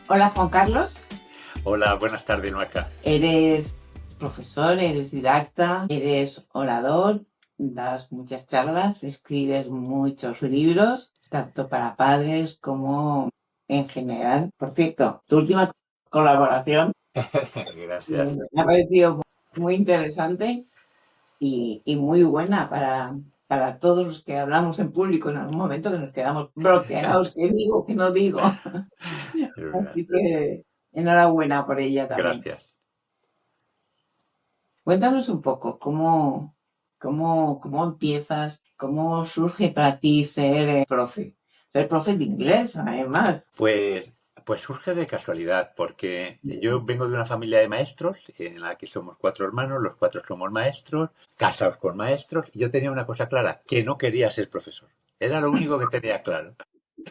Hola Juan Carlos, Hola, buenas tardes, Maca. eres profesor, eres didacta, eres orador, das muchas charlas, escribes muchos libros, tanto para padres como en general. Por cierto, tu última colaboración Gracias. me ha parecido muy interesante y muy buena para todos los que hablamos en público en algún momento que nos quedamos bloqueados, ¿qué digo, qué no digo? Es verdad. Así que enhorabuena por ella también. Gracias. Cuéntanos un poco cómo empiezas, cómo surge para ti ser profe de inglés, además. Pues, pues surge de casualidad, porque yo vengo de una familia de maestros, en la que somos cuatro hermanos, los cuatro somos maestros, casados con maestros, y yo tenía una cosa clara, que no quería ser profesor. Era lo único que tenía claro.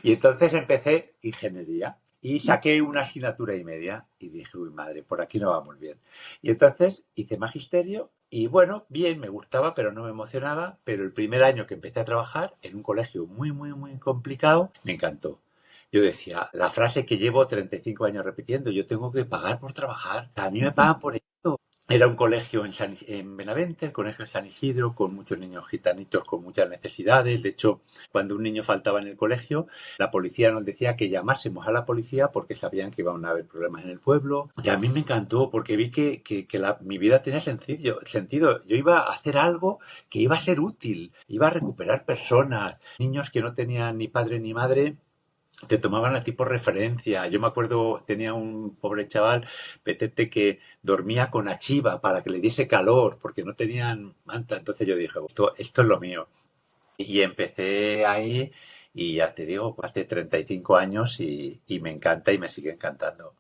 Y entonces empecé ingeniería y saqué una asignatura y media y dije, uy, madre, por aquí no vamos bien. Y entonces hice magisterio y bueno, bien, me gustaba, pero no me emocionaba. Pero el primer año que empecé a trabajar en un colegio muy, muy, muy complicado, me encantó. Yo decía, la frase que llevo 35 años repitiendo, yo tengo que pagar por trabajar, a mí me pagan por esto. Era un colegio en Benavente, el colegio de San Isidro, con muchos niños gitanitos con muchas necesidades. De hecho, cuando un niño faltaba en el colegio, la policía nos decía que llamásemos a la policía porque sabían que iban a haber problemas en el pueblo. Y a mí me encantó porque vi que mi vida tenía sentido. Yo iba a hacer algo que iba a ser útil, iba a recuperar personas, niños que no tenían ni padre ni madre te tomaban a ti por referencia. Yo me acuerdo, tenía un pobre chaval, petete, que dormía con achiva para que le diese calor, porque no tenían manta. Entonces yo dije, esto es lo mío. Y empecé ahí, y ya te digo, hace 35 años y me encanta y me sigue encantando.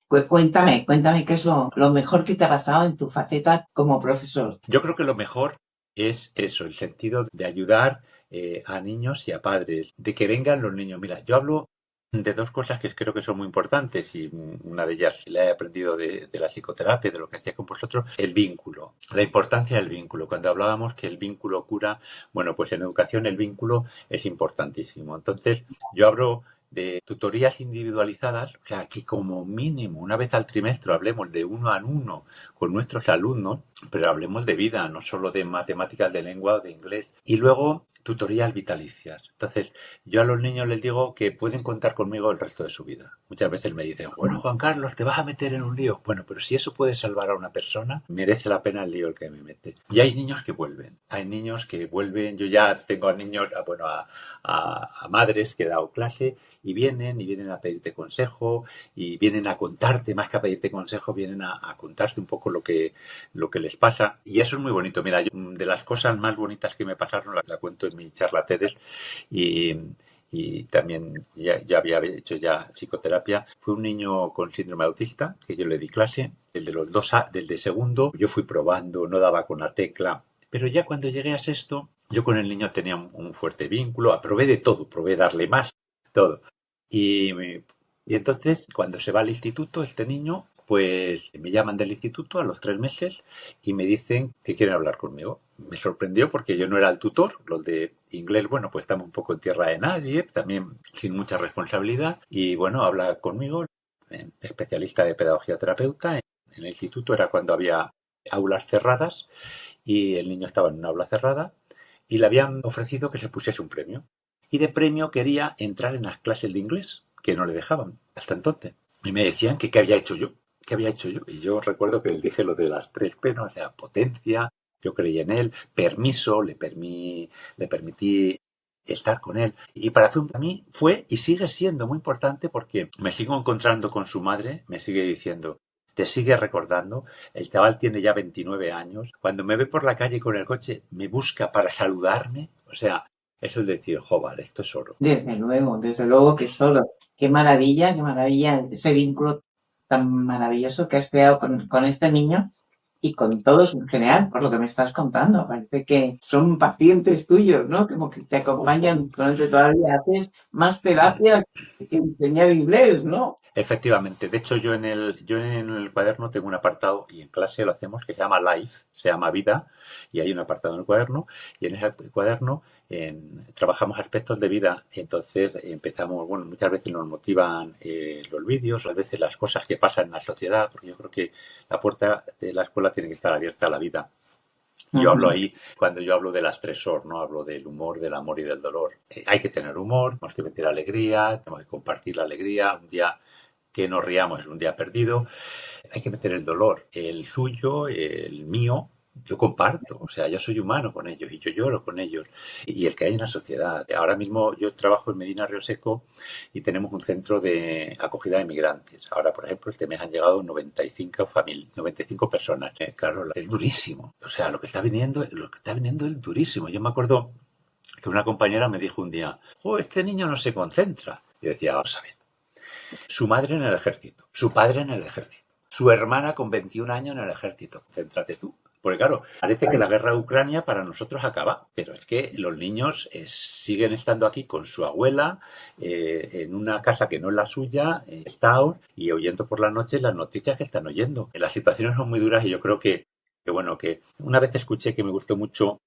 Cuéntame qué es lo mejor que te ha pasado en tu faceta como profesor. Yo creo que lo mejor es eso, el sentido de ayudar a niños y a padres, de que vengan los niños. Mira, yo hablo de dos cosas que creo que son muy importantes y una de ellas la he aprendido de la psicoterapia, de lo que hacía con vosotros, el vínculo, la importancia del vínculo. Cuando hablábamos que el vínculo cura, bueno, pues en educación el vínculo es importantísimo. Entonces, yo hablo de tutorías individualizadas, o sea, que como mínimo una vez al trimestre hablemos de uno a uno con nuestros alumnos, pero hablemos de vida, no solo de matemáticas, de lengua o de inglés. Y luego, tutorías vitalicias. Entonces, yo a los niños les digo que pueden contar conmigo el resto de su vida. Muchas veces me dicen, bueno, Juan Carlos, te vas a meter en un lío. Bueno, pero si eso puede salvar a una persona, merece la pena el lío el que me mete. Y hay niños que vuelven. Hay niños que vuelven. Yo ya tengo a niños, bueno, a madres que he dado clase y vienen a pedirte consejo y vienen a contarte, más que a pedirte consejo, vienen a contarte un poco lo que les pasa. Y eso es muy bonito. Mira, yo, de las cosas más bonitas que me pasaron, la cuento en mi charla TEDx y, y también ya había hecho ya psicoterapia. Fue un niño con síndrome autista que yo le di clase, el de los dos, del de segundo, yo fui probando, no daba con la tecla. Pero ya cuando llegué a sexto, yo con el niño tenía un fuerte vínculo, aprobé de todo, probé darle más, todo. Y, y entonces, cuando se va al instituto, este niño, pues me llaman del instituto a los 3 meses y me dicen que quieren hablar conmigo. Me sorprendió porque yo no era el tutor, los de inglés, bueno, pues estamos un poco en tierra de nadie, también sin mucha responsabilidad. Y bueno, habla conmigo, especialista de pedagogía terapeuta. En el instituto era cuando había aulas cerradas y el niño estaba en una aula cerrada y le habían ofrecido que se pusiese un premio. Y de premio quería entrar en las clases de inglés, que no le dejaban hasta entonces. Y me decían que qué había hecho yo, qué había hecho yo. Y yo recuerdo que les dije lo de las 3 P, ¿no? O sea, potencia, yo creí en él, permiso, le permití estar con él. Y para mí fue y sigue siendo muy importante porque me sigo encontrando con su madre, me sigue diciendo, te sigue recordando, el chaval tiene ya 29 años, cuando me ve por la calle con el coche me busca para saludarme, o sea, eso es decir, joder, esto es oro. Desde luego que solo. Qué maravilla ese vínculo tan maravilloso que has creado con este niño y con todos en general, por lo que me estás contando. Parece que son pacientes tuyos, ¿no? Como que te acompañan, con el que todavía haces más terapia que enseñar inglés, ¿no? Efectivamente. De hecho, yo en el cuaderno tengo un apartado y en clase lo hacemos que se llama Life, se llama Vida, y hay un apartado en el cuaderno y en ese cuaderno trabajamos aspectos de vida. Entonces empezamos, bueno, muchas veces nos motivan los vídeos, a veces las cosas que pasan en la sociedad, porque yo creo que la puerta de la escuela tiene que estar abierta a la vida. Y yo hablo Ujú. ahí, cuando yo hablo del estresor, ¿no? Hablo del humor, del amor y del dolor. Hay que tener humor, tenemos que meter alegría, tenemos que compartir la alegría. Un día que nos riamos es un día perdido. Hay que meter el dolor, el suyo, el mío. Yo comparto, o sea, yo soy humano con ellos y yo lloro con ellos. Y el que hay en la sociedad. Ahora mismo yo trabajo en Medina Río Seco y tenemos un centro de acogida de migrantes. Ahora, por ejemplo, este mes han llegado 95 familias, 95 personas. Claro, es durísimo. O sea, lo que está viniendo es durísimo. Yo me acuerdo que una compañera me dijo un día, oh, este niño no se concentra. Y decía, vamos a ver, su madre en el ejército, su padre en el ejército, su hermana con 21 años en el ejército. Céntrate tú. Porque claro, parece que la guerra de Ucrania para nosotros acaba, pero es que los niños siguen estando aquí con su abuela, en una casa que no es la suya, y oyendo por la noche las noticias que están oyendo. Las situaciones son muy duras y yo creo que una vez escuché que me gustó mucho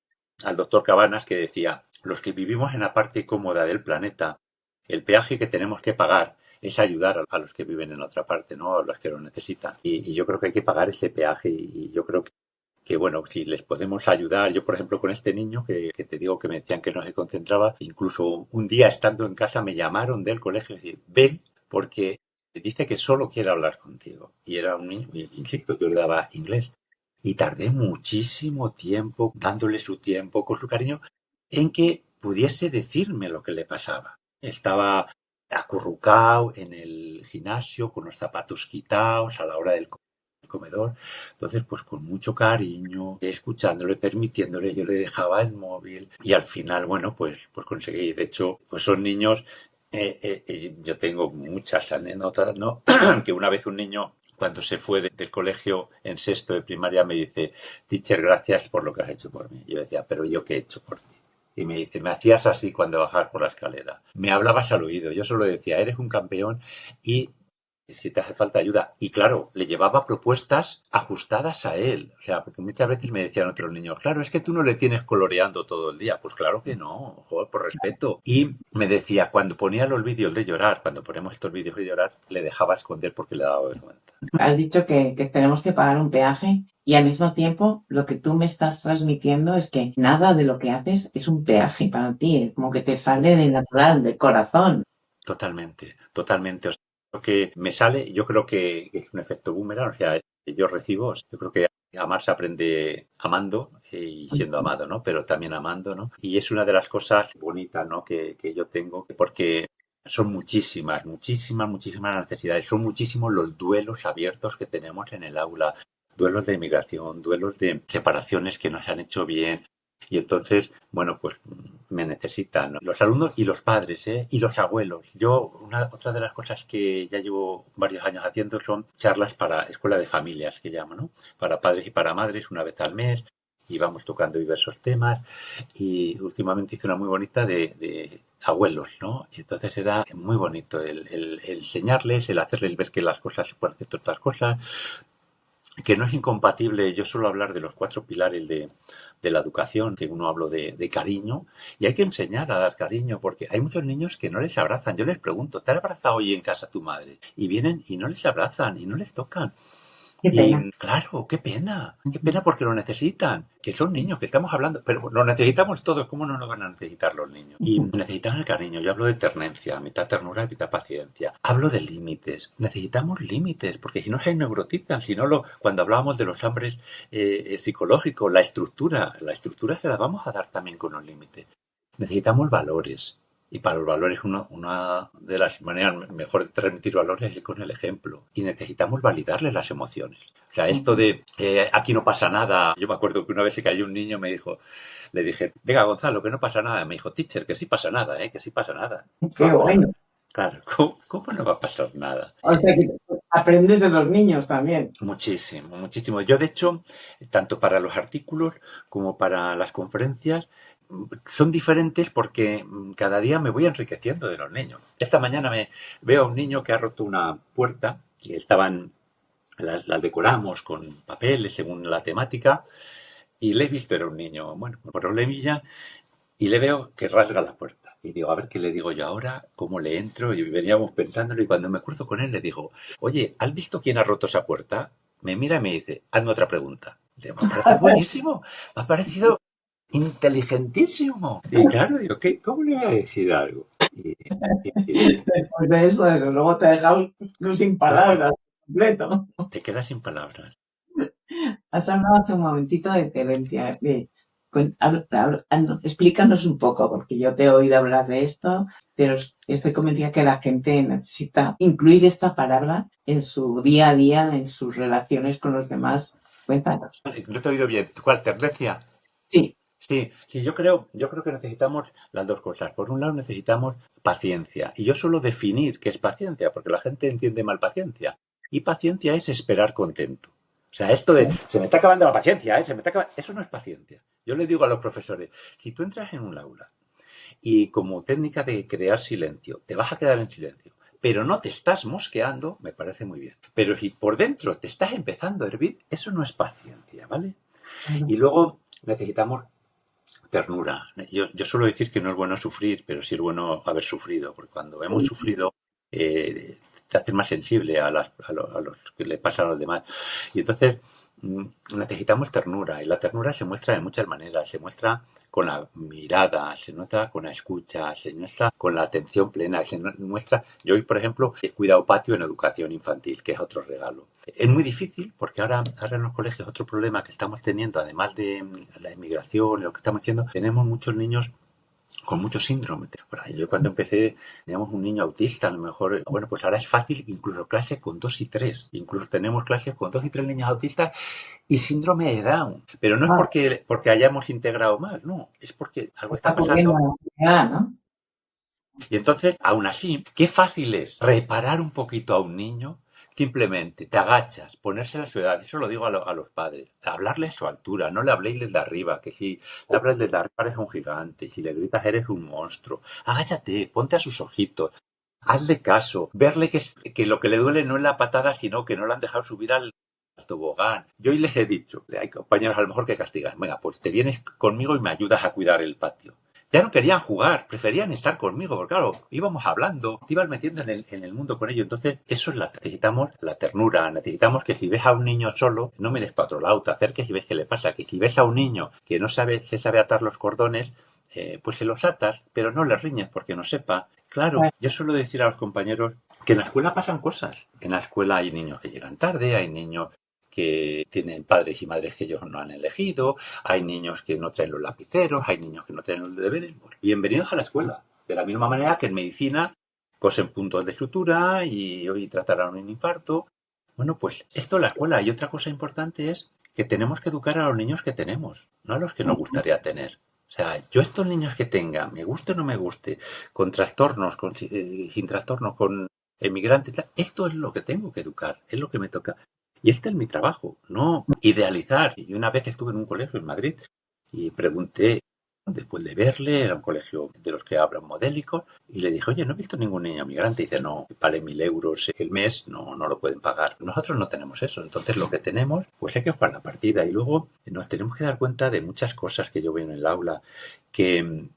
al doctor Cabanas que decía, los que vivimos en la parte cómoda del planeta, el peaje que tenemos que pagar es ayudar a los que viven en otra parte, ¿no? A los que lo necesitan. Y yo creo que hay que pagar ese peaje y yo creo que, bueno, si les podemos ayudar, yo por ejemplo con este niño que te digo que me decían que no se concentraba, incluso un día estando en casa me llamaron del colegio y decir, ven, porque dice que solo quiere hablar contigo. Y era un niño, insisto, que yo le daba inglés. Y tardé muchísimo tiempo dándole su tiempo, con su cariño, en que pudiese decirme lo que le pasaba. Estaba acurrucado en el gimnasio con los zapatos quitados a la hora del comedor. Entonces, pues con mucho cariño, escuchándole, permitiéndole, yo le dejaba el móvil y al final, bueno, pues conseguí. De hecho, pues son niños, yo tengo muchas anécdotas, ¿no? Que una vez un niño, cuando se fue del colegio en sexto de primaria, me dice, teacher, gracias por lo que has hecho por mí. Y yo decía, pero ¿yo qué he hecho por ti? Y me dice, me hacías así cuando bajabas por la escalera. Me hablabas al oído. Yo solo decía, eres un campeón y si te hace falta ayuda. Y claro, le llevaba propuestas ajustadas a él. O sea, porque muchas veces me decían otros niños, claro, es que tú no le tienes coloreando todo el día. Pues claro que no, joder, por respeto. Y me decía, cuando ponía los vídeos de llorar, cuando ponemos estos vídeos de llorar, le dejaba esconder porque le daba vergüenza. Has dicho que tenemos que pagar un peaje y al mismo tiempo lo que tú me estás transmitiendo es que nada de lo que haces es un peaje para ti, como que te sale de natural, de corazón. Totalmente, totalmente. O sea, lo que me sale, yo creo que es un efecto boomerang, o sea, yo recibo, yo creo que amar se aprende amando y siendo amado, ¿no? Pero también amando, ¿no? Y es una de las cosas bonitas, ¿no? Que yo tengo, porque son muchísimas, muchísimas, muchísimas necesidades, son muchísimos los duelos abiertos que tenemos en el aula, duelos de inmigración, duelos de separaciones que no se han hecho bien, y entonces, bueno, pues me necesitan, ¿no? Los alumnos y los padres, ¿eh? Y los abuelos. Otra de las cosas que ya llevo varios años haciendo son charlas para escuela de familias, que llamo, ¿no? Para padres y para madres, una vez al mes, y vamos tocando diversos temas. Y últimamente hice una muy bonita de abuelos, ¿no? Y entonces era muy bonito el enseñarles, el hacerles ver que las cosas se pueden hacer otras cosas, que no es incompatible. Yo suelo hablar de los cuatro pilares de la educación, que uno hablo de cariño, y hay que enseñar a dar cariño, porque hay muchos niños que no les abrazan. Yo les pregunto, ¿te has abrazado hoy en casa tu madre? Y vienen y no les abrazan y no les tocan. Qué pena. Y claro, qué pena porque lo necesitan, que son niños, que estamos hablando, pero lo necesitamos todos, ¿cómo no lo van a necesitar los niños? Y necesitan el cariño, yo hablo de ternencia, mitad ternura y mitad paciencia. Hablo de límites, necesitamos límites, porque si no se neurotitan, si no cuando hablábamos de los hambres psicológicos, la estructura se la vamos a dar también con los límites. Necesitamos valores. Y para los valores, una de las maneras mejor de transmitir valores es con el ejemplo. Y necesitamos validarles las emociones. O sea, esto de aquí no pasa nada. Yo me acuerdo que una vez se cayó un niño, le dije, venga Gonzalo, que no pasa nada. Me dijo, teacher, que sí pasa nada, que sí pasa nada. Qué Claro, bueno. claro, ¿cómo no va a pasar nada? O sea que Aprendes de los niños también. Muchísimo, muchísimo. Yo, de hecho, tanto para los artículos como para las conferencias, son diferentes porque cada día me voy enriqueciendo de los niños. Esta mañana me veo a un niño que ha roto una puerta y las decoramos con papeles según la temática y le he visto, era un niño, bueno, con problemilla, y le veo que rasga la puerta. Y digo, a ver qué le digo yo ahora, cómo le entro. Y veníamos pensándolo y cuando me cruzo con él le digo, oye, ¿has visto quién ha roto esa puerta? Me mira y me dice, hazme otra pregunta. Digo, me ha parecido buenísimo, me ha parecido inteligentísimo. Y claro, digo, ¿qué? ¿Cómo le voy a decir algo? Después de eso, desde luego te he dejado sin Claro, palabras, completo. te quedas sin palabras. Has hablado hace un momentito de excelencia. Explícanos un poco, porque yo te he oído hablar de esto, pero estoy convencida que la gente necesita incluir esta palabra en su día a día, en sus relaciones con los demás. Cuéntanos. No te he oído bien. ¿Cuál? ¿Terdecia? Sí, Sí, sí, yo creo que necesitamos las dos cosas. Por un lado necesitamos paciencia. Y yo suelo definir qué es paciencia, porque la gente entiende mal paciencia. Y paciencia es esperar contento. O sea, esto de se me está acabando la paciencia, se me está acabando. Eso no es paciencia. Yo le digo a los profesores, si tú entras en un aula y como técnica de crear silencio, te vas a quedar en silencio, pero no te estás mosqueando, me parece muy bien. Pero si por dentro te estás empezando a hervir, eso no es paciencia, ¿vale? Y luego necesitamos ternura. Yo suelo decir que no es bueno sufrir, pero sí es bueno haber sufrido, porque cuando hemos sufrido te haces más sensible a los que le pasa a los demás. Y entonces necesitamos ternura, y la ternura se muestra de muchas maneras. Se muestra con la mirada, se muestra con la escucha, se muestra con la atención plena, se muestra... Yo hoy, por ejemplo, he cuidado patio en educación infantil, que es otro regalo. Es muy difícil porque ahora en los colegios otro problema que estamos teniendo, además de la inmigración y lo que estamos haciendo, tenemos muchos niños con muchos síndromes. Por ahí, yo cuando empecé teníamos un niño autista, a lo mejor, bueno, pues ahora es fácil, incluso clases con 2 y 3. Incluso tenemos clases con 2 y 3 niños autistas y síndrome de Down. Pero no es porque hayamos integrado más, no, es porque algo está está ocurriendo pasando. en la sociedad, ¿no? Y entonces, aún así, qué fácil es reparar un poquito a un niño. Simplemente te agachas, ponerse a la su edad, eso lo digo a los padres, hablarle a su altura, no le habléis desde arriba, que si le hablas desde arriba eres un gigante, si le gritas eres un monstruo. Agáchate, ponte a sus ojitos, hazle caso, verle que lo que le duele no es la patada, sino que no le han dejado subir al tobogán. Yo hoy les he dicho, hay compañeros a lo mejor que castigan, venga, pues te vienes conmigo y me ayudas a cuidar el patio. Ya no querían jugar, preferían estar conmigo, porque claro, íbamos hablando, te ibas metiendo en el mundo con ellos. Entonces, eso es necesitamos la ternura, necesitamos que si ves a un niño solo, no mires para otro lado, te acerques y ves qué le pasa, que si ves a un niño que no se sabe atar los cordones, pues se los atas, pero no le riñes porque no sepa. Claro, yo suelo decir a los compañeros que en la escuela pasan cosas. En la escuela hay niños que llegan tarde, hay niños que tienen padres y madres que ellos no han elegido, hay niños que no traen los lapiceros, hay niños que no traen los deberes. Bueno, bienvenidos a la escuela. De la misma manera que en medicina cosen puntos de sutura y hoy tratarán un infarto. Bueno, pues esto es la escuela. Y otra cosa importante es que tenemos que educar a los niños que tenemos, no a los que nos gustaría tener. O sea, yo estos niños que tenga, me guste o no me guste, con trastornos, sin trastornos, con emigrantes, esto es lo que tengo que educar, es lo que me toca. Y este es mi trabajo, no idealizar. Y una vez estuve en un colegio en Madrid y pregunté, después de verle, era un colegio de los que hablan modélicos, y le dije, oye, no he visto ningún niño migrante. Y dice, no, vale 1.000 euros el mes, no lo pueden pagar. Nosotros no tenemos eso, entonces lo que tenemos, pues hay que jugar la partida. Y luego nos tenemos que dar cuenta de muchas cosas que yo veo en el aula, que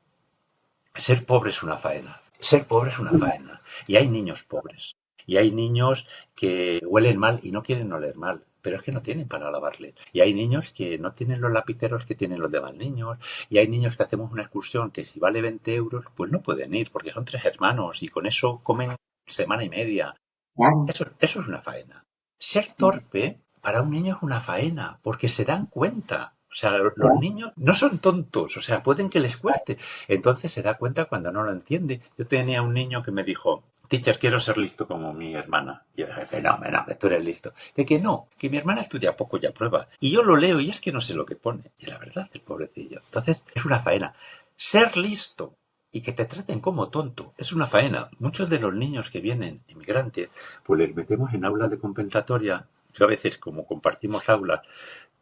ser pobre es una faena. Ser pobre es una faena. Y hay niños pobres. Y hay niños que huelen mal y no quieren oler mal, pero es que no tienen para lavarle. Y hay niños que no tienen los lapiceros que tienen los demás niños. Y hay niños que hacemos una excursión que si vale 20 euros, pues no pueden ir porque son 3 hermanos y con eso comen semana y media. Claro. Eso es una faena. Ser torpe para un niño es una faena porque se dan cuenta. O sea, los niños no son tontos, o sea, pueden que les cueste. Entonces se da cuenta cuando no lo entiende. Yo tenía un niño que me dijo, teacher, quiero ser listo como mi hermana. Y yo dije, no, tú eres listo. De que no, que mi hermana estudia poco y aprueba. Y yo lo leo y es que no sé lo que pone. Y la verdad, el pobrecillo. Entonces, es una faena. Ser listo y que te traten como tonto. Es una faena. Muchos de los niños que vienen inmigrantes, pues les metemos en aulas de compensatoria. Yo a veces, como compartimos aulas,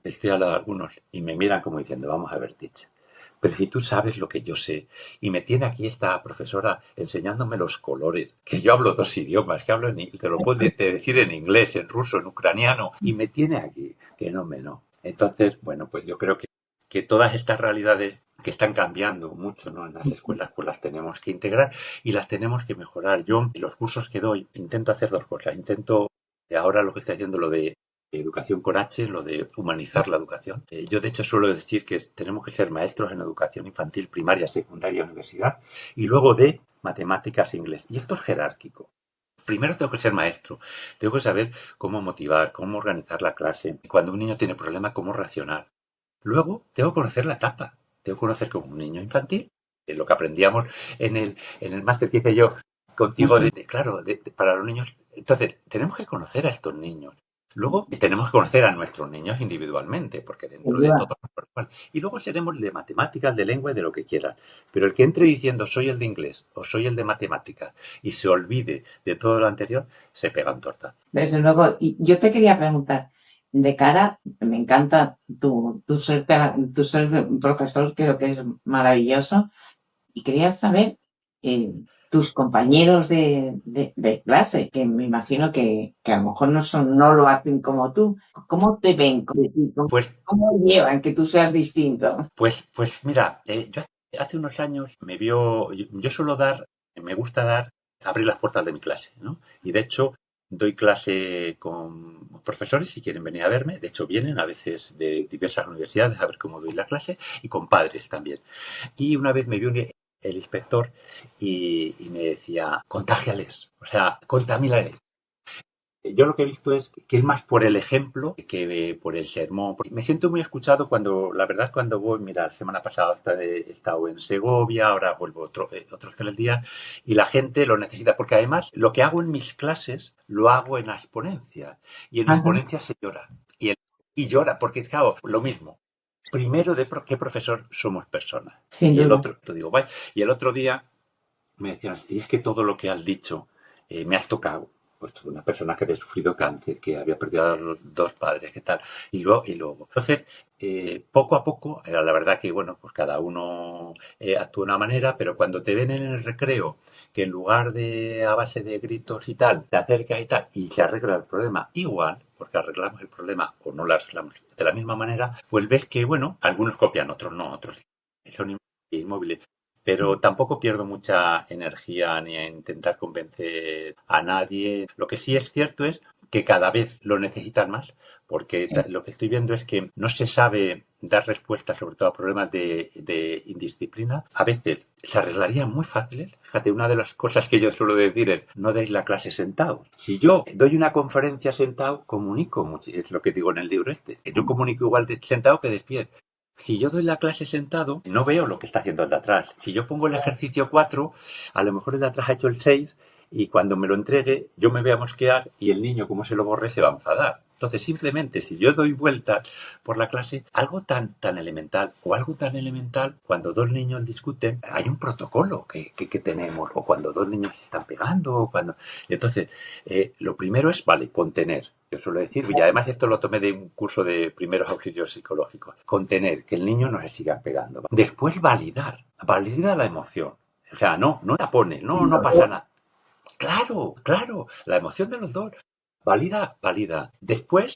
estoy al lado de algunos y me miran como diciendo, vamos a ver, teacher, pero si tú sabes lo que yo sé, y me tiene aquí esta profesora enseñándome los colores, que yo hablo 2 idiomas, que hablo te lo puedo decir en inglés, en ruso, en ucraniano, y me tiene aquí, que no. Entonces, bueno, pues yo creo que todas estas realidades que están cambiando mucho, ¿no?, en las escuelas, pues las tenemos que integrar y las tenemos que mejorar. Yo, en los cursos que doy, intento hacer 2 cosas. Intento, ahora lo que estoy haciendo, lo de educación con H, lo de humanizar la educación. Yo, de hecho, suelo decir que tenemos que ser maestros en educación infantil, primaria, secundaria, universidad, y luego de matemáticas e inglés. Y esto es jerárquico. Primero tengo que ser maestro, tengo que saber cómo motivar, cómo organizar la clase, cuando un niño tiene problemas, cómo reaccionar. Luego tengo que conocer la etapa, tengo que conocer como un niño infantil, lo que aprendíamos en el máster que hice yo contigo, claro, para los niños. Entonces, tenemos que conocer a estos niños. Luego tenemos que conocer a nuestros niños individualmente, porque dentro de todo es por igual. Y luego seremos de matemáticas, de lengua y de lo que quieran. Pero el que entre diciendo soy el de inglés o soy el de matemáticas y se olvide de todo lo anterior, se pega un tortazo. Desde luego, y yo te quería preguntar, de cara, me encanta tu ser profesor, creo que es maravilloso, y quería saber tus compañeros de clase, que me imagino que a lo mejor no lo hacen como tú. ¿Cómo te ven? Pues, ¿Cómo llevan que tú seas distinto? pues mira, yo hace unos años yo suelo me gusta abrir las puertas de mi clase, ¿no? Y de hecho, doy clase con profesores si quieren venir a verme. De hecho, vienen a veces de diversas universidades a ver cómo doy la clase y con padres también. Y una vez me vio el inspector y me decía, contágiales, o sea, contamínales. Yo lo que he visto es que es más por el ejemplo que por el sermón. Me siento muy escuchado la verdad, cuando voy, mira, la semana pasada he estado en Segovia, ahora vuelvo otros 3 días, y la gente lo necesita, porque además lo que hago en mis clases lo hago en las ponencias, y en las ponencias se llora, y llora, porque claro, lo mismo. Primero, ¿qué profesor somos personas? Sin Y el duda. otro, te digo, vaya, y el otro día me decían, y es que todo lo que has dicho me has tocado. Pues una persona que había sufrido cáncer, que había perdido a los 2 padres, ¿qué tal? Y luego. Entonces, poco a poco, la verdad que, bueno, pues cada uno actúa de una manera, pero cuando te ven en el recreo, que en lugar de a base de gritos y tal, te acercas y tal, y se arregla el problema igual, porque arreglamos el problema o no lo arreglamos de la misma manera, pues ves que, bueno, algunos copian, otros no, otros son inmóviles. Pero tampoco pierdo mucha energía ni a intentar convencer a nadie. Lo que sí es cierto es que cada vez lo necesitan más, porque lo que estoy viendo es que no se sabe dar respuesta, sobre todo a problemas de indisciplina. A veces se arreglarían muy fáciles. Fíjate, una de las cosas que yo suelo decir es, no deis la clase sentados. Si yo doy una conferencia sentado, comunico mucho, es lo que digo en el libro este. Yo comunico igual sentado que despierto. Si yo doy la clase sentado, no veo lo que está haciendo el de atrás. Si yo pongo el ejercicio 4, a lo mejor el de atrás ha hecho el 6 y cuando me lo entregue yo me voy a mosquear y el niño, como se lo borre, se va a enfadar. Entonces, simplemente, si yo doy vueltas por la clase, algo tan elemental cuando 2 niños discuten, hay un protocolo que tenemos, o cuando 2 niños se están pegando, o cuando... Entonces, lo primero es, vale, contener. Yo suelo decir, y además esto lo tomé de un curso de primeros auxilios psicológicos, contener, que el niño no se siga pegando. Después valida la emoción. O sea, no tapone, no pasa nada. Claro, la emoción de los dos. Valida. Después,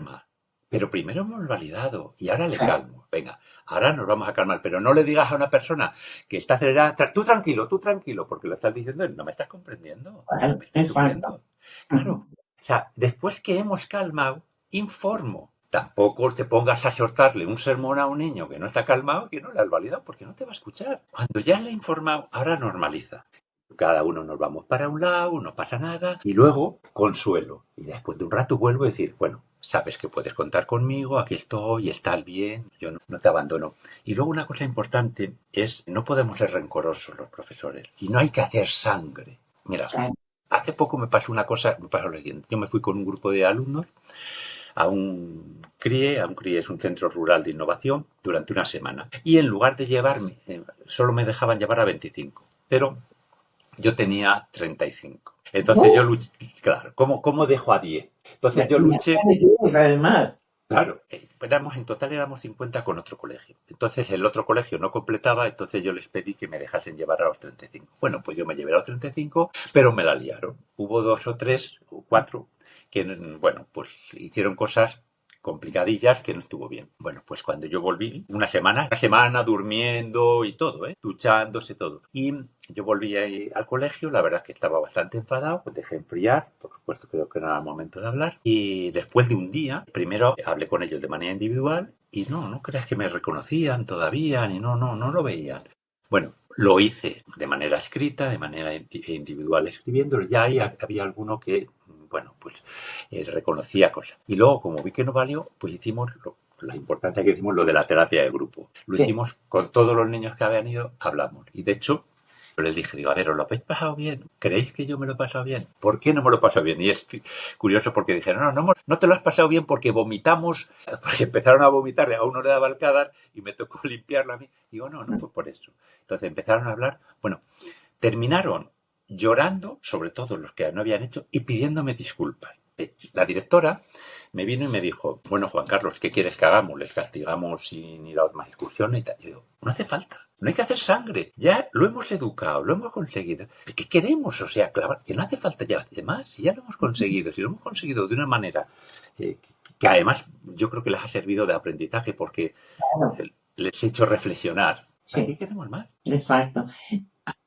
pero primero hemos validado y ahora le calmo. Venga, ahora nos vamos a calmar, pero no le digas a una persona que está acelerada, tú tranquilo, porque lo estás diciendo, no me estás comprendiendo, no me estás sufriendo. Claro, o sea, después que hemos calmado, informo. Tampoco te pongas a soltarle un sermón a un niño que no está calmado, que no le has validado, porque no te va a escuchar. Cuando ya le he informado, ahora normaliza. Cada uno nos vamos para un lado, no pasa nada, y luego consuelo. Y después de un rato vuelvo a decir, bueno, sabes que puedes contar conmigo, aquí estoy, estás bien, yo no te abandono. Y luego una cosa importante es, no podemos ser rencorosos los profesores, y no hay que hacer sangre. Mira, hace poco me pasó lo siguiente. Yo me fui con un grupo de alumnos a un CRIE es un centro rural de innovación, durante una semana. Y en lugar de llevarme, solo me dejaban llevar a 25. pero yo tenía 35. Entonces yo luché, claro, ¿cómo dejo a 10? Entonces yo luché. Además. Claro, en total éramos 50 con otro colegio. Entonces el otro colegio no completaba, entonces yo les pedí que me dejasen llevar a los 35. Bueno, pues yo me llevé a los 35, pero me la liaron. Hubo 2 o 3 o 4 que, bueno, pues hicieron cosas complicadillas que no estuvo bien. Bueno, pues cuando yo volví, una semana durmiendo y todo, duchándose todo. Y yo volví al colegio, la verdad es que estaba bastante enfadado, pues dejé enfriar, por supuesto creo que no era el momento de hablar. Y después de un día, primero hablé con ellos de manera individual y no creas que me reconocían todavía, ni no lo veían. Bueno, lo hice de manera escrita, de manera individual escribiéndolo, ya ahí había alguno que, bueno, pues reconocía cosas. Y luego, como vi que no valió, pues hicimos la importancia que hicimos lo de la terapia de grupo. Lo hicimos con todos los niños que habían ido, hablamos. Y de hecho, yo les dije, digo, a ver, ¿os lo habéis pasado bien? ¿Creéis que yo me lo he pasado bien? ¿Por qué no me lo he pasado bien? Y es curioso porque dijeron, no te lo has pasado bien porque vomitamos, porque empezaron a vomitar, a uno le daba el cadáver y me tocó limpiarlo a mí. Digo, no fue por eso. Entonces empezaron a hablar, bueno, terminaron llorando, sobre todo los que no habían hecho, y pidiéndome disculpas. La directora me vino y me dijo, bueno, Juan Carlos, ¿qué quieres que hagamos? ¿Les castigamos sin ir a más excursiones y tal? Yo digo, no hace falta, no hay que hacer sangre, ya lo hemos educado, lo hemos conseguido. ¿Qué queremos? O sea, claro, que no hace falta ya hacer más, si ya lo hemos conseguido, si lo hemos conseguido de una manera que además yo creo que les ha servido de aprendizaje porque les he hecho reflexionar. Sí. ¿Qué queremos más? Exacto.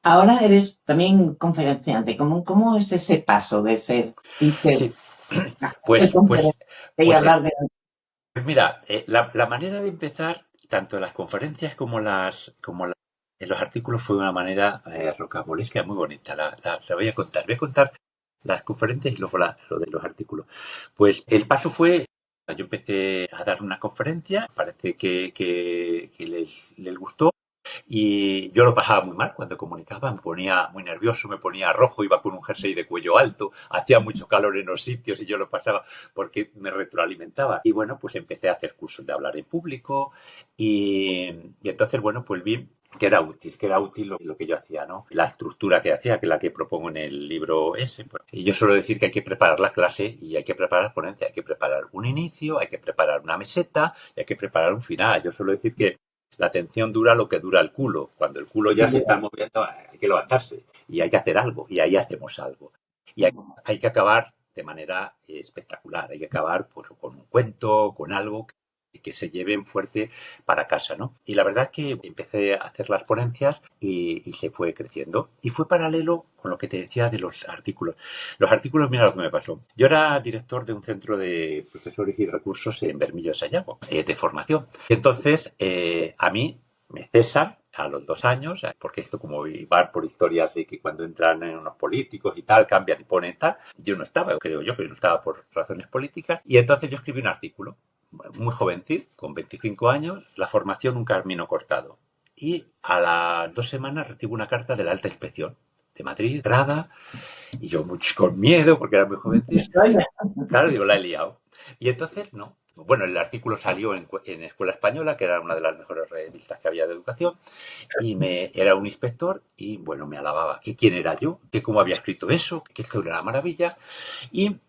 Ahora eres también conferenciante. ¿Cómo es ese paso de ser Sí. Pues hablar de... mira, la manera de empezar, tanto en las conferencias como en los artículos, fue de una manera rocambolesca muy bonita. La voy a contar. Voy a contar las conferencias y luego lo de los artículos. Pues el paso fue, yo empecé a dar una conferencia, parece que les gustó. Y yo lo pasaba muy mal cuando comunicaba, me ponía muy nervioso, me ponía rojo, iba con un jersey de cuello alto, hacía mucho calor en los sitios y yo lo pasaba porque me retroalimentaba. Y bueno, pues empecé a hacer cursos de hablar en público y entonces, bueno, pues vi que era útil lo que yo hacía, ¿no? La estructura que hacía, que es la que propongo en el libro ese. Pues. Y yo suelo decir que hay que preparar la clase y hay que preparar la ponencia, hay que preparar un inicio, hay que preparar una meseta y hay que preparar un final. Yo suelo decir que la atención dura lo que dura el culo. Cuando el culo ya se está moviendo, hay que levantarse y hay que hacer algo. Y ahí hacemos algo. Y hay que acabar de manera espectacular. Hay que acabar pues, con un cuento, con algo que se lleven fuerte para casa, ¿no? Y la verdad es que empecé a hacer las ponencias y se fue creciendo. Y fue paralelo con lo que te decía de los artículos. Los artículos, mira lo que me pasó. Yo era director de un centro de profesores y recursos en Bermillo de Sayago, de formación. Entonces, a mí me cesan a los 2 años, porque esto como iba por historias de que cuando entran en unos políticos y tal, cambian y ponen tal. Yo no estaba, creo yo que no estaba por razones políticas. Y entonces yo escribí un artículo muy jovencito, con 25 años, la formación un camino cortado. Y a las 2 semanas recibo una carta de la alta inspección de Madrid, Grada, y yo mucho con miedo porque era muy jovencito. Claro, digo, la he liado. Y entonces, no. Bueno, el artículo salió en Escuela Española, que era una de las mejores revistas que había de educación, y era un inspector y, bueno, me alababa que quién era yo, que cómo había escrito eso, que esto era una maravilla. Y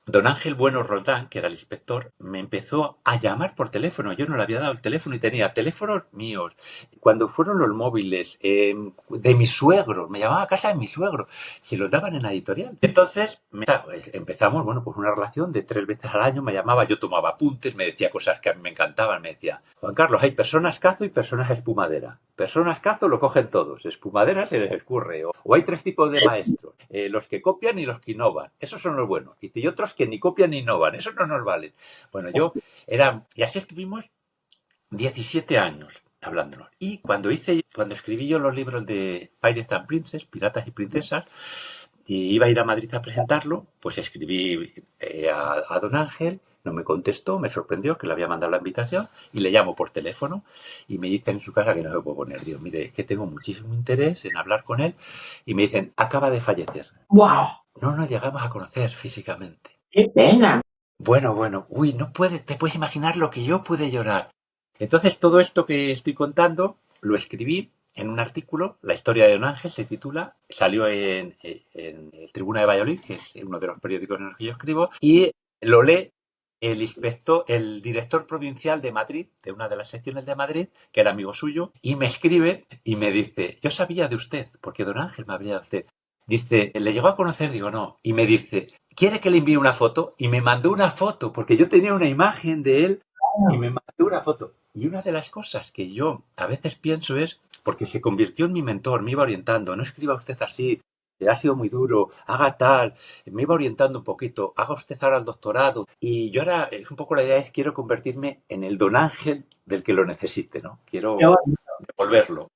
don Ángel Bueno Roldán, que era el inspector, me empezó a llamar por teléfono. Yo no le había dado el teléfono y tenía teléfonos míos. Cuando fueron los móviles de mi suegro, me llamaba a casa de mi suegro, se los daban en la editorial. Entonces empezamos, bueno, pues una relación de 3 veces al año. Me llamaba, yo tomaba apuntes, me decía cosas que a mí me encantaban. Me decía, Juan Carlos, hay personas cazo y personas espumadera. Personas cazo lo cogen todos, espumadera se les escurre. O hay 3 tipos de maestros, los que copian y los que innovan. Esos son los buenos. Y otros que ni copian ni innovan. Esos no nos valen. Bueno, y así estuvimos 17 años hablándonos. Y cuando escribí yo los libros de Pirates and Princess, Piratas y Princesas, y iba a ir a Madrid a presentarlo, pues escribí a don Ángel, no me contestó, me sorprendió que le había mandado la invitación y le llamo por teléfono y me dicen en su casa que no se puede poner. Digo, mire, es que tengo muchísimo interés en hablar con él y me dicen, acaba de fallecer. ¡Wow! No nos llegamos a conocer físicamente. ¡Qué pena! Bueno, uy, te puedes imaginar lo que yo pude llorar. Entonces todo esto que estoy contando lo escribí en un artículo, la historia de Don Ángel se titula, salió en el Tribuna de Valladolid, que es uno de los periódicos en los que yo escribo, y lo lee el director provincial de Madrid, de una de las secciones de Madrid, que era amigo suyo, y me escribe y me dice, yo sabía de usted, porque Don Ángel me habría de usted. Dice, ¿le llegó a conocer? Digo, no. Y me dice, ¿quiere que le envíe una foto? Y me mandó una foto, porque yo tenía una imagen de él y me mandó una foto. Y una de las cosas que yo a veces pienso es, porque se convirtió en mi mentor, me iba orientando, no escriba usted así, ha sido muy duro, haga tal, me iba orientando un poquito, haga usted ahora el doctorado. Y yo ahora, un poco la idea es, quiero convertirme en el Don Ángel del que lo necesite, ¿no? Qué Quiero bonito, devolverlo.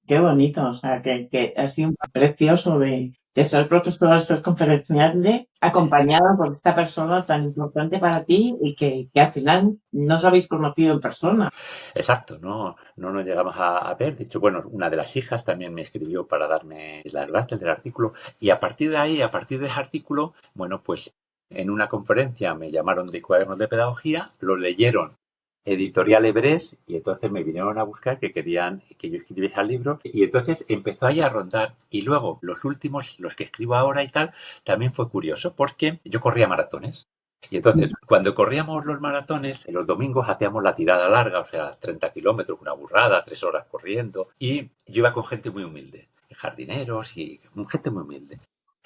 qué bonito. O sea, que ha sido precioso de ser profesor, ser conferenciante, acompañado por esta persona tan importante para ti y que al final no os habéis conocido en persona. Exacto, no nos llegamos a ver. De hecho, bueno, una de las hijas también me escribió para darme las gracias del artículo. Y a partir de ahí, a partir de ese artículo, bueno, pues en una conferencia me llamaron de Cuadernos de Pedagogía, lo leyeron Editorial Everest y entonces me vinieron a buscar que querían que yo escribiese el libro y entonces empezó ahí a rondar. Y luego los últimos, los que escribo ahora y tal, también fue curioso porque yo corría maratones. Y entonces, cuando corríamos los maratones, los domingos hacíamos la tirada larga, o sea, 30 kilómetros, una burrada, 3 horas corriendo. Y yo iba con gente muy humilde, jardineros y gente muy humilde.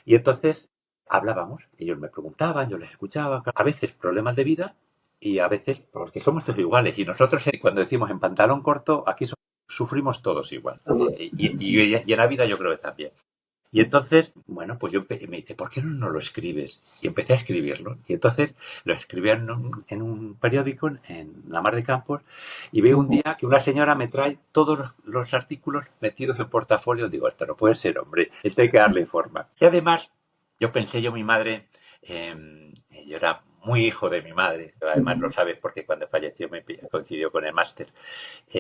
Y entonces hablábamos, ellos me preguntaban, yo les escuchaba, a veces problemas de vida y a veces, porque somos todos iguales. Y nosotros, cuando decimos en pantalón corto, aquí sufrimos todos igual. Y en la vida yo creo que también. Y entonces, bueno, pues me dice, ¿por qué no lo escribes? Y empecé a escribirlo. Y entonces lo escribí en un periódico, en La Mar de Campos, y veo un día que una señora me trae todos los artículos metidos en portafolio. Digo, esto no puede ser, hombre, esto hay que darle forma. Y además, mi madre, yo era muy hijo de mi madre, además lo sabes porque cuando falleció me coincidió con el máster.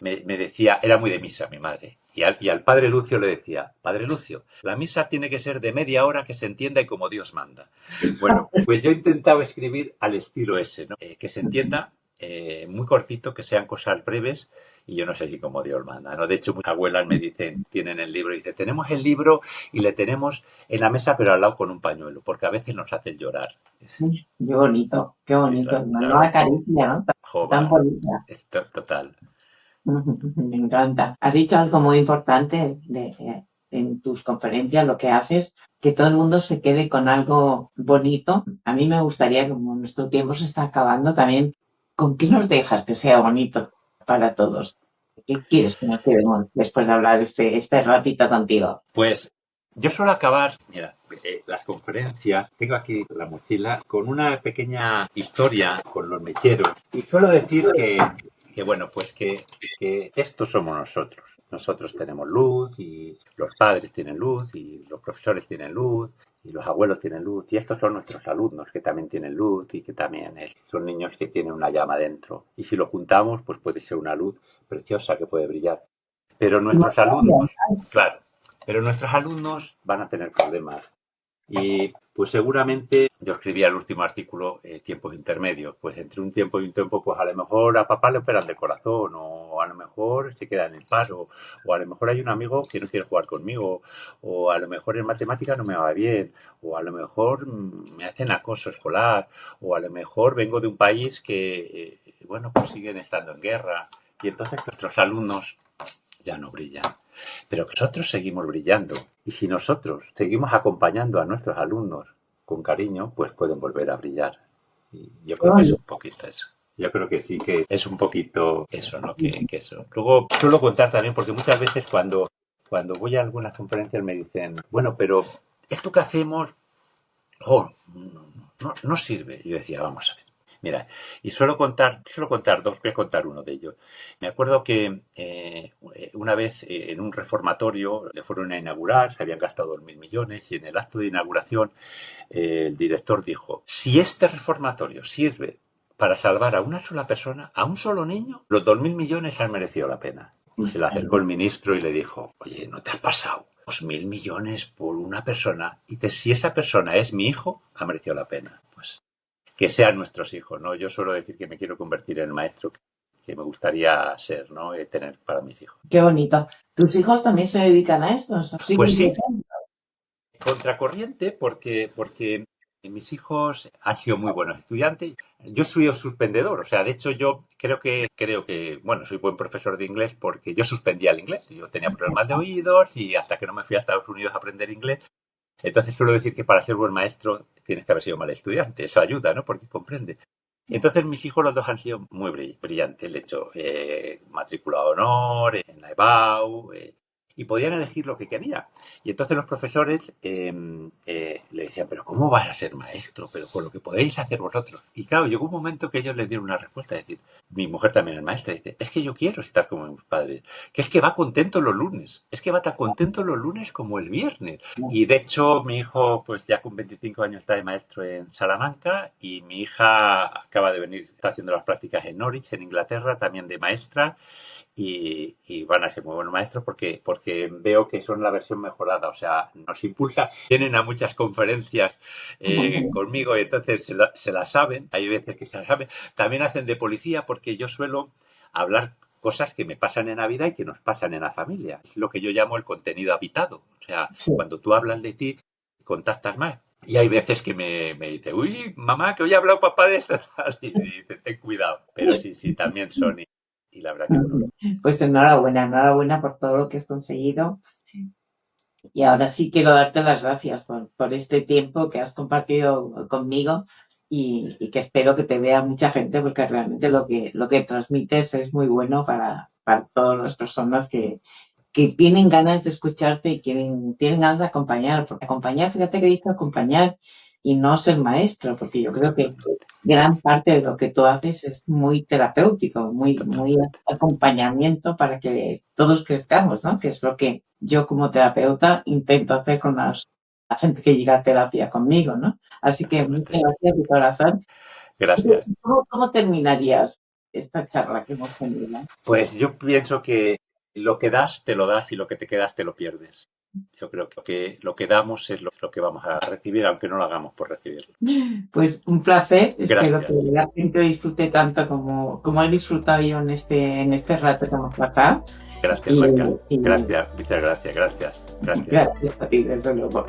Me decía, era muy de misa mi madre, y al padre Lucio le decía, padre Lucio, la misa tiene que ser de media hora que se entienda y como Dios manda. Bueno, pues yo he intentado escribir al estilo ese, ¿no? Que se entienda, muy cortito, que sean cosas breves, y yo no sé si como Dios manda, ¿no? De hecho, muchas abuelas me dicen, tienen el libro, y dicen, tenemos el libro y le tenemos en la mesa, pero al lado con un pañuelo, porque a veces nos hacen llorar. Qué bonito, qué Sí, bonito. la Una verdad nueva es que, caricia, ¿no? Tan jova, bonita. es total. Me encanta. Has dicho algo muy importante en tus conferencias, lo que haces, que todo el mundo se quede con algo bonito. A mí me gustaría, como nuestro tiempo se está acabando, también, ¿con qué nos dejas que sea bonito para todos? ¿Qué quieres que nos quedemos después de hablar este ratito contigo? Pues yo suelo acabar, mira, las conferencias, tengo aquí la mochila con una pequeña historia con los mecheros y suelo decir que bueno, pues que estos somos nosotros. Nosotros tenemos luz y los padres tienen luz y los profesores tienen luz y los abuelos tienen luz y estos son nuestros alumnos que también tienen luz y que también son niños que tienen una llama dentro. Y si lo juntamos, pues puede ser una luz preciosa que puede brillar. Pero nuestros alumnos, claro, pero nuestros alumnos van a tener problemas. Y pues seguramente yo escribía el último artículo, tiempos intermedios. Pues entre un tiempo y un tiempo, pues a lo mejor a papá le operan de corazón, o a lo mejor se queda en el paro, o a lo mejor hay un amigo que no quiere jugar conmigo, o a lo mejor en matemáticas no me va bien, o a lo mejor me hacen acoso escolar, o a lo mejor vengo de un país que, bueno, pues siguen estando en guerra. Y entonces nuestros alumnos ya no brillan. Pero nosotros seguimos brillando. Y si nosotros seguimos acompañando a nuestros alumnos con cariño, pues pueden volver a brillar. Y yo creo que es un poquito eso. Yo creo que sí que es un poquito eso, ¿no? Que eso. Luego suelo contar también, porque muchas veces cuando voy a algunas conferencias me dicen, bueno, pero esto que hacemos, oh, no sirve. Y yo decía, vamos a ver. Mira, y suelo contar dos, voy a contar uno de ellos. Me acuerdo que una vez en un reformatorio le fueron a inaugurar, se habían gastado 2.000 millones y en el acto de inauguración el director dijo, si este reformatorio sirve para salvar a una sola persona, a un solo niño, los 2.000 millones han merecido la pena. Y se le acercó el ministro y le dijo, oye, ¿no te has pasado? 2.000 millones por una persona. Y si esa persona es mi hijo, ha merecido la pena. Pues que sean nuestros hijos, ¿no? Yo suelo decir que me quiero convertir en el maestro que me gustaría ser, ¿no? Tener para mis hijos. Qué bonito. ¿Tus hijos también se dedican a esto? Pues sí, contracorriente, porque mis hijos han sido muy buenos estudiantes. Yo soy un suspendedor, o sea, de hecho yo creo que, bueno, soy buen profesor de inglés porque yo suspendía el inglés. Yo tenía problemas de oídos y hasta que no me fui a Estados Unidos a aprender inglés. Entonces suelo decir que para ser buen maestro tienes que haber sido mal estudiante. Eso ayuda, ¿no? Porque comprende. Entonces mis hijos los dos han sido muy brillantes. De hecho, matriculado de honor en la EBAU, y podían elegir lo que querían. Y entonces los profesores le decían, pero ¿cómo vas a ser maestro? Pero con lo que podéis hacer vosotros. Y claro, llegó un momento que ellos les dieron una respuesta. Es decir, mi mujer también es maestra. Dice, es que yo quiero estar como mis padres. Que es que va contento los lunes. Es que va tan contento los lunes como el viernes. Y de hecho, mi hijo, pues ya con 25 años está de maestro en Salamanca. Y mi hija acaba de venir, está haciendo las prácticas en Norwich, en Inglaterra, también de maestra. Y van a ser muy buenos maestros porque veo que son la versión mejorada, o sea, nos impulsa, vienen a muchas conferencias conmigo y entonces se la saben, hay veces que se la saben, también hacen de policía porque yo suelo hablar cosas que me pasan en la vida y que nos pasan en la familia, es lo que yo llamo el contenido habitado, o sea, cuando tú hablas de ti, contactas más. Y hay veces que me dice, uy, mamá, que hoy ha hablado papá de esto, y dice, ten cuidado, pero sí, también son. Y la verdad que bueno. Pues enhorabuena por todo lo que has conseguido. Y ahora sí quiero darte las gracias por este tiempo que has compartido conmigo y que espero que te vea mucha gente porque realmente lo que transmites es muy bueno para todas las personas que tienen ganas de escucharte y tienen ganas de acompañar. Porque acompañar, fíjate que dice acompañar y no ser maestro, porque yo creo que gran parte de lo que tú haces es muy terapéutico, muy acompañamiento para que todos crezcamos, ¿no? Que es lo que yo como terapeuta intento hacer con la gente que llega a terapia conmigo, ¿no? Así que muchas gracias de corazón. Gracias. ¿Cómo terminarías esta charla que hemos tenido? Pues yo pienso que lo que das, te lo das y lo que te quedas, te lo pierdes. Yo creo que lo que damos es lo que vamos a recibir, aunque no lo hagamos por recibirlo. Pues un placer. Gracias. Espero que la gente disfrute tanto como he disfrutado yo en este rato que hemos pasado. Gracias, Blanca. Gracias, muchas gracias. Gracias a ti, desde luego.